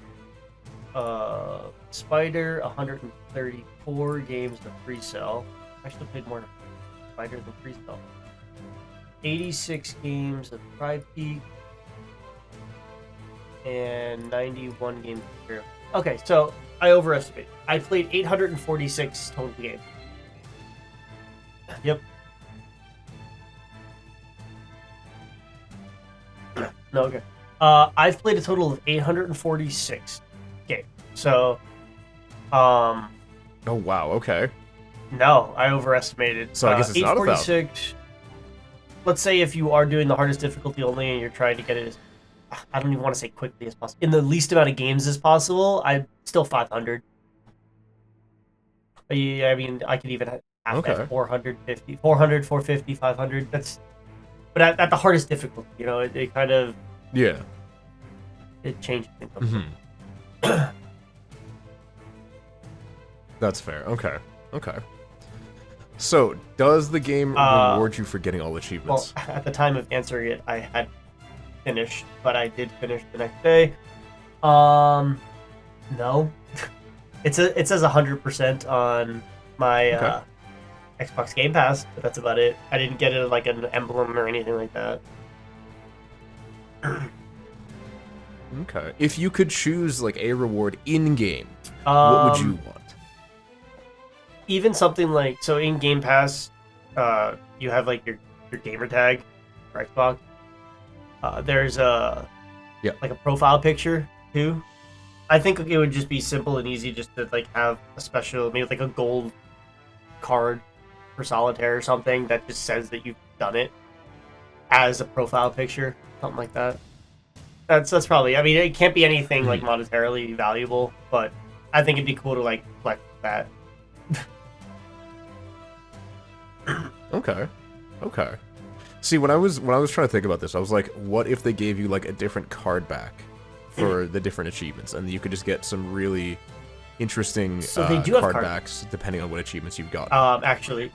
S2: Spider, 134 games of Free Cell. I actually played more Spider than Free Cell. 86 games of Tri-Peak, and 91 games of Hero. Okay, so I overestimated. I played 846 total games. Yep. No, okay. I've played a total of 846 games. So,
S1: Oh wow, okay.
S2: No, I overestimated.
S1: So I guess it's not
S2: 846. Let's say if you are doing the hardest difficulty only and you're trying to get it as, I don't even want to say quickly as possible, in the least amount of games as possible, I'm still 500. I mean, I could even have that 450, 400, 450, 500. That's, but at the hardest difficulty, it kind of,
S1: yeah,
S2: it changes things.
S1: Mm-hmm. That's fair. Okay. So, does the game reward you for getting all achievements?
S2: Well, at the time of answering it, I had finished, but I did finish the next day. No. It says 100% on my
S1: Okay.
S2: Xbox Game Pass, but that's about it. I didn't get it like an emblem or anything like that.
S1: Okay. If you could choose like a reward in game, what would you want?
S2: Even something like, so in Game Pass, you have like your gamer tag for Xbox. There's like a profile picture too. I think it would just be simple and easy just to like have a special, maybe like a gold card for Solitaire or something that just says that you've done it as a profile picture, something like that. That's probably, I mean, it can't be anything like monetarily valuable, but I think it'd be cool to like flex that.
S1: Okay. See, when I was trying to think about this, I was like, what if they gave you like a different card back for the different achievements, and you could just get some really interesting
S2: So they do have
S1: card
S2: card
S1: backs depending on what achievements you've got.
S2: Actually,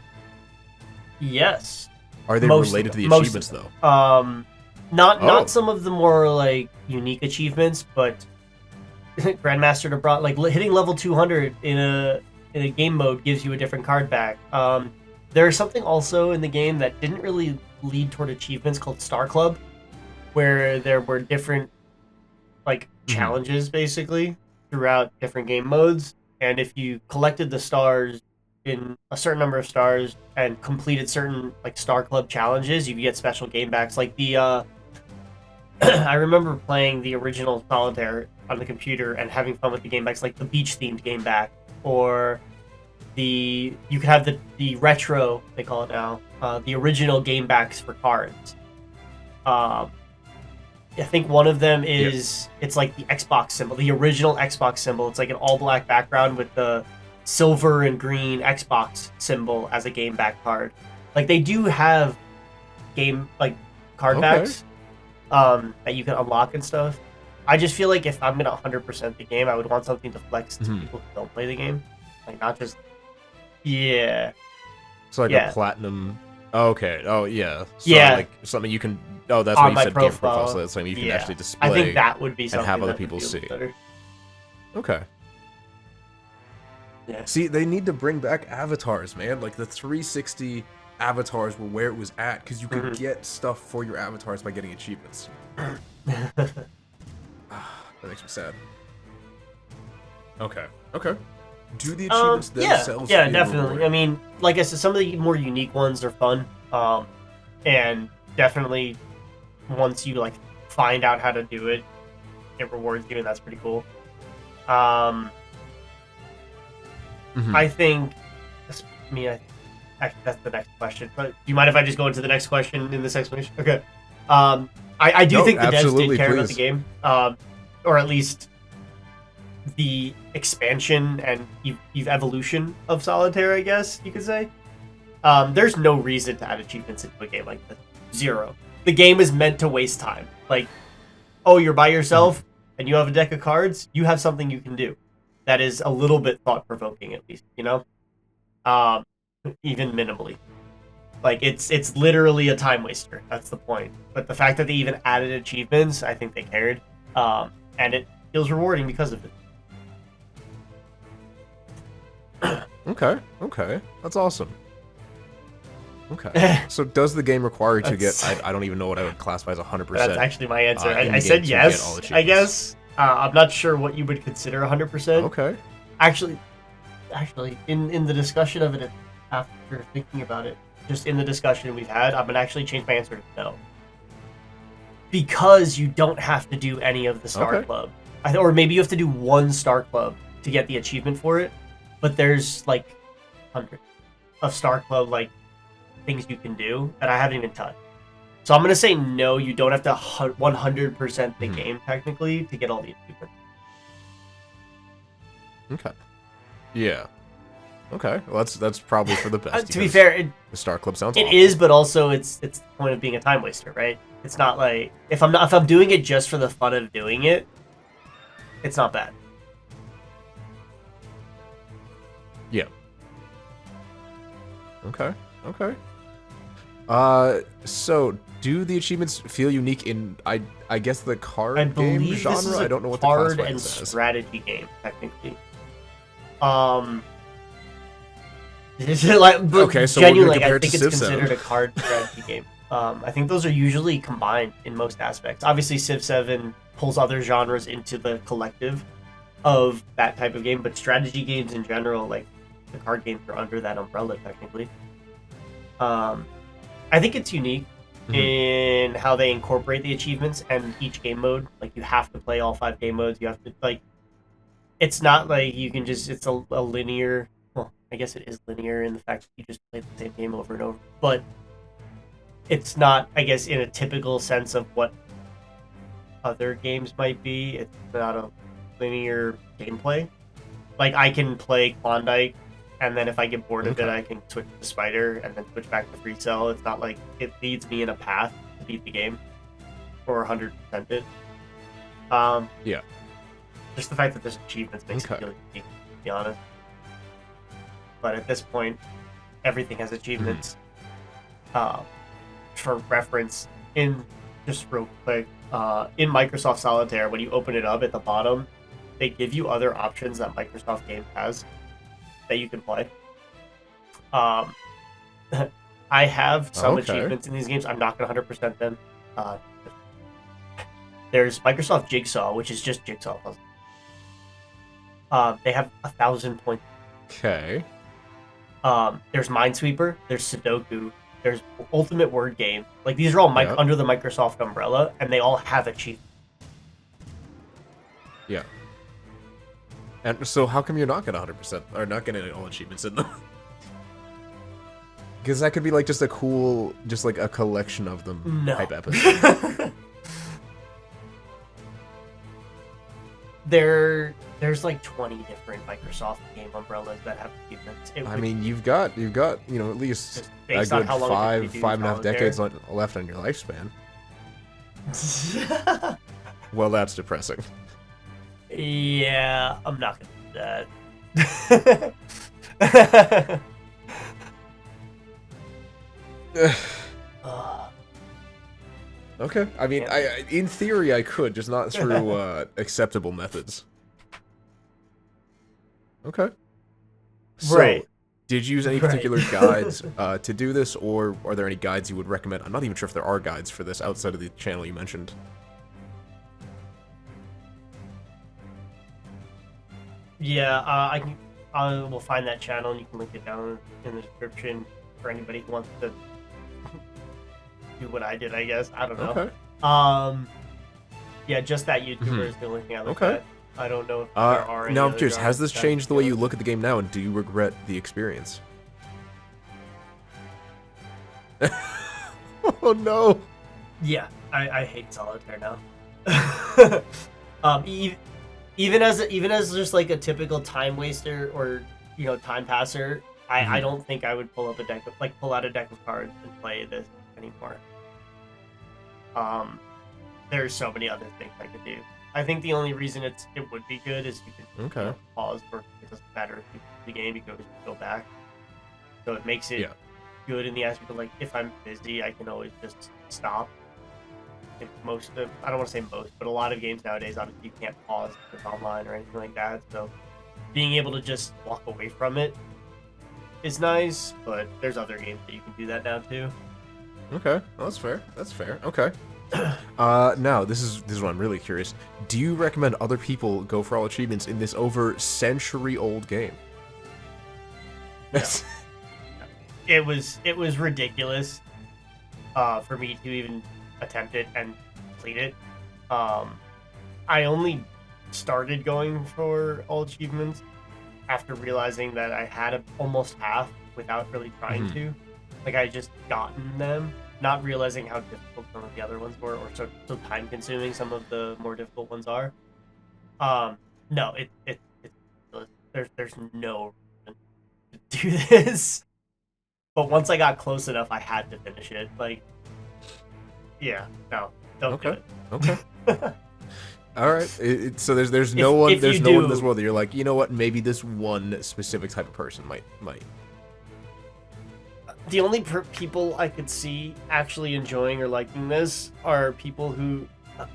S2: yes.
S1: Are they
S2: most
S1: related
S2: of
S1: to the
S2: them.
S1: achievements though?
S2: Not some of the more like unique achievements, but Grandmaster to brought like hitting level 200 in a game mode gives you a different card back. There's something also in the game that didn't really lead toward achievements called Star Club, where there were different like challenges basically throughout different game modes, and if you collected the stars in a certain number of stars and completed certain like Star Club challenges, you could get special game backs. Like the I remember playing the original Solitaire on the computer and having fun with the game backs, like the beach themed game back, or you could have the retro, they call it now, the original game backs for cards. I think one of them is it's like the Xbox symbol, the original Xbox symbol. It's like an all black background with the silver and green Xbox symbol as a game back card. Like they do have game like card backs that you can unlock and stuff. I just feel like if I'm gonna 100% the game, I would want something to flex to people who don't play the game, like not just
S1: So like a platinum. Okay. Oh yeah. So like something you can. Oh, that's
S2: on
S1: what you said.
S2: profile.
S1: Game profile. So that's something you can actually display.
S2: I think that would be something
S1: and have other
S2: that
S1: people
S2: would feel
S1: see.
S2: better.
S1: Okay.
S2: Yeah.
S1: See, they need to bring back avatars, man. Like the 360 avatars were where it was at, because you could get stuff for your avatars by getting achievements. That makes me sad. Okay. Do the achievements themselves?
S2: Yeah,
S1: feel
S2: definitely.
S1: rewarding?
S2: I mean, like I said, some of the more unique ones are fun, and definitely once you like find out how to do it, it rewards you, and that's pretty cool. I think actually that's the next question. But do you mind if I just go into the next question in this explanation? Okay. I do think the devs did care about the game, or at least the expansion and evolution of Solitaire, I guess you could say. There's no reason to add achievements into a game like this. Zero. The game is meant to waste time. Like, oh, you're by yourself and you have a deck of cards, you have something you can do that is a little bit thought-provoking, at least, you know? Even minimally. Like, it's literally a time waster. That's the point. But the fact that they even added achievements, I think they cared. And it feels rewarding because of it.
S1: Okay. That's awesome. Okay. So does the game require you to get, I don't even know what I would classify as 100%.
S2: That's actually my answer. I said yes, I guess. I'm not sure what you would consider 100%.
S1: Okay.
S2: Actually, in the discussion of it, after thinking about it, just in the discussion we've had, I'm going to actually change my answer to no. Because you don't have to do any of the Star Club. Or maybe you have to do one Star Club to get the achievement for it. But there's like hundreds of Star Club like things you can do that I haven't even touched. So I'm gonna say no. You don't have to 100% the game technically to get all the achievements.
S1: Okay. Yeah. Okay. Well, that's probably for the best.
S2: To be fair,
S1: the Star Club sounds.
S2: It is, but also it's the point of being a time waster, right? It's not like if I'm doing it just for the fun of doing it, it's not bad.
S1: Yeah. Okay. So do the achievements feel unique in I guess the card game genre?
S2: This is a
S1: I don't know what
S2: card
S1: the
S2: and
S1: strategy
S2: strategy game technically.
S1: Okay, so
S2: genuinely,
S1: compare
S2: I
S1: it to
S2: think it's
S1: Civ 7.
S2: considered a card strategy game. I think those are usually combined in most aspects. Obviously, Civ 7 pulls other genres into the collective of that type of game, but strategy games in general, like the card games, are under that umbrella technically. I think it's unique in how they incorporate the achievements and each game mode. Like, you have to play all 5 game modes. You have to, like, it's not like you can just, it's a linear, well, I guess it is linear in the fact that you just play the same game over and over, but it's not, I guess, in a typical sense of what other games might be. It's not a linear gameplay. Like, I can play Klondike, and then if I get bored of it, I can switch to Spider, and then switch back to Free Cell. It's not like it leads me in a path to beat the game, or 100% it.
S1: Yeah.
S2: Just the fact that there's achievements makes it really unique, to be honest. But at this point, everything has achievements. For reference, in just real quick, in Microsoft Solitaire, when you open it up at the bottom, they give you other options that Microsoft Game has that you can play. I have some achievements in these games. I'm not going to 100% them. There's Microsoft Jigsaw, which is just jigsaw puzzles. They have 1,000 points.
S1: Okay.
S2: There's Minesweeper. There's Sudoku. There's Ultimate Word Game. Like, these are all under the Microsoft umbrella, and they all have achievements.
S1: Yeah. And so how come you're not getting 100%, or not getting all achievements in them? Because that could be like just a cool, just like a collection of them type episode.
S2: There's like 20 different Microsoft game umbrellas that have achievements.
S1: I mean, you've got at least a good 5.5 decades left on your lifespan. Well, that's depressing.
S2: Yeah, I'm not gonna do that.
S1: Okay, I mean, in theory I could, just not through acceptable methods. Okay. So, did you use any particular guides to do this, or are there any guides you would recommend? I'm not even sure if there are guides for this outside of the channel you mentioned.
S2: Yeah, I will find that channel, and you can link it down in the description for anybody who wants to do what I did, I guess. I don't know.
S1: Okay.
S2: Yeah, just that YouTuber is the only thing I look at. I don't know if there are any
S1: now I'm
S2: other
S1: curious, has this
S2: guides
S1: changed the way you look at the game now, and do you regret the experience? Oh no!
S2: Yeah, I hate Solitaire now. Even as just like a typical time waster or time passer, I don't think I would pull out a deck of cards and play this anymore. There's so many other things I could do. I think the only reason it would be good is you can pause, or it doesn't matter if you play the game, you can always go back. So it makes it good in the aspect of, like, if I'm busy, I can always just stop. I don't want to say most, but a lot of games nowadays, obviously, you can't pause if it's online or anything like that. So being able to just walk away from it is nice, but there's other games that you can do that now too.
S1: Okay, well, that's fair. That's fair. Okay. Now this is what I'm really curious. Do you recommend other people go for all achievements in this over century-old game?
S2: No. It was ridiculous for me to even attempt it and complete it. I only started going for all achievements after realizing that I had almost half without really trying to. Like, I just gotten them, not realizing how difficult some of the other ones were, or so time consuming some of the more difficult ones are. No, there's no reason to do this. But once I got close enough, I had to finish it. Like, yeah, no, don't do it.
S1: Okay. All right. So there's no one in this world that you're like, you know what? Maybe this one specific type of person might.
S2: The only people I could see actually enjoying or liking this are people who,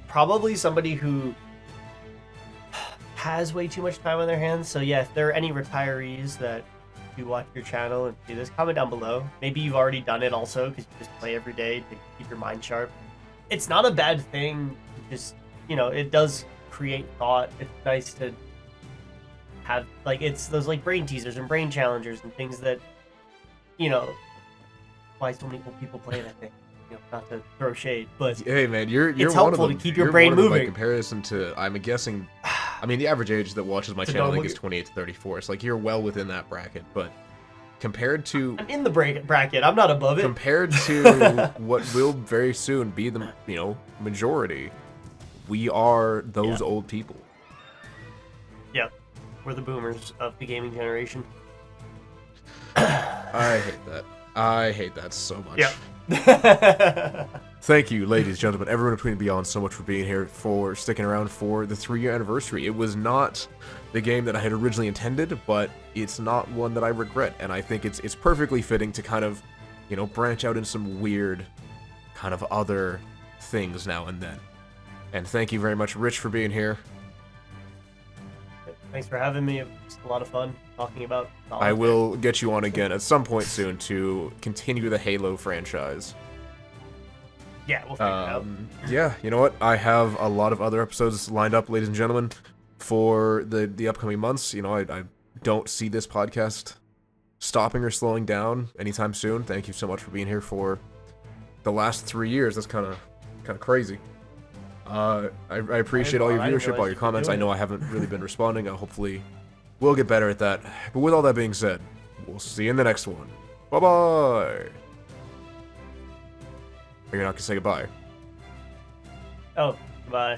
S2: probably somebody who has way too much time on their hands. So yeah, if there are any retirees that do watch your channel and do this, comment down below. Maybe you've already done it also because you just play every day to keep your mind sharp. It's not a bad thing to just, it does create thought. It's nice to have, like, it's those, like, brain teasers and brain challengers and things that, why so many people play it, I think. Not to throw shade, but
S1: hey man, you're
S2: it's
S1: one
S2: helpful
S1: of them.
S2: to keep your
S1: You're
S2: brain
S1: one of them
S2: moving.
S1: By comparison to, I'm guessing, the average age that watches my channel I think is 28 to 34. It's like you're well within that bracket, but compared to
S2: I'm in the bracket. I'm not above it.
S1: Compared to what will very soon be the majority, we are those old people.
S2: Yeah, we're the boomers of the gaming generation.
S1: I hate that. I hate that so much.
S2: Yeah.
S1: Thank you, ladies, gentlemen, everyone between and beyond, so much for being here, for sticking around for the 3-year anniversary. It was not the game that I had originally intended, but it's not one that I regret, and I think it's perfectly fitting to kind of, branch out in some weird kind of other things now and then. And thank you very much, Rich, for being here.
S2: Thanks for having me. It was a lot of fun talking about Solitaire.
S1: I will get you on again at some point soon to continue the Halo franchise.
S2: Yeah, we'll figure it out.
S1: Yeah, you know what? I have a lot of other episodes lined up, ladies and gentlemen, for the upcoming months. I don't see this podcast stopping or slowing down anytime soon. Thank you so much for being here for the last 3 years. That's kind of crazy. I appreciate all your viewership, all your comments. I know I haven't really been responding. Hopefully we'll get better at that. But with all that being said, we'll see you in the next one. Bye-bye. You're not going to say goodbye.
S2: Oh, bye.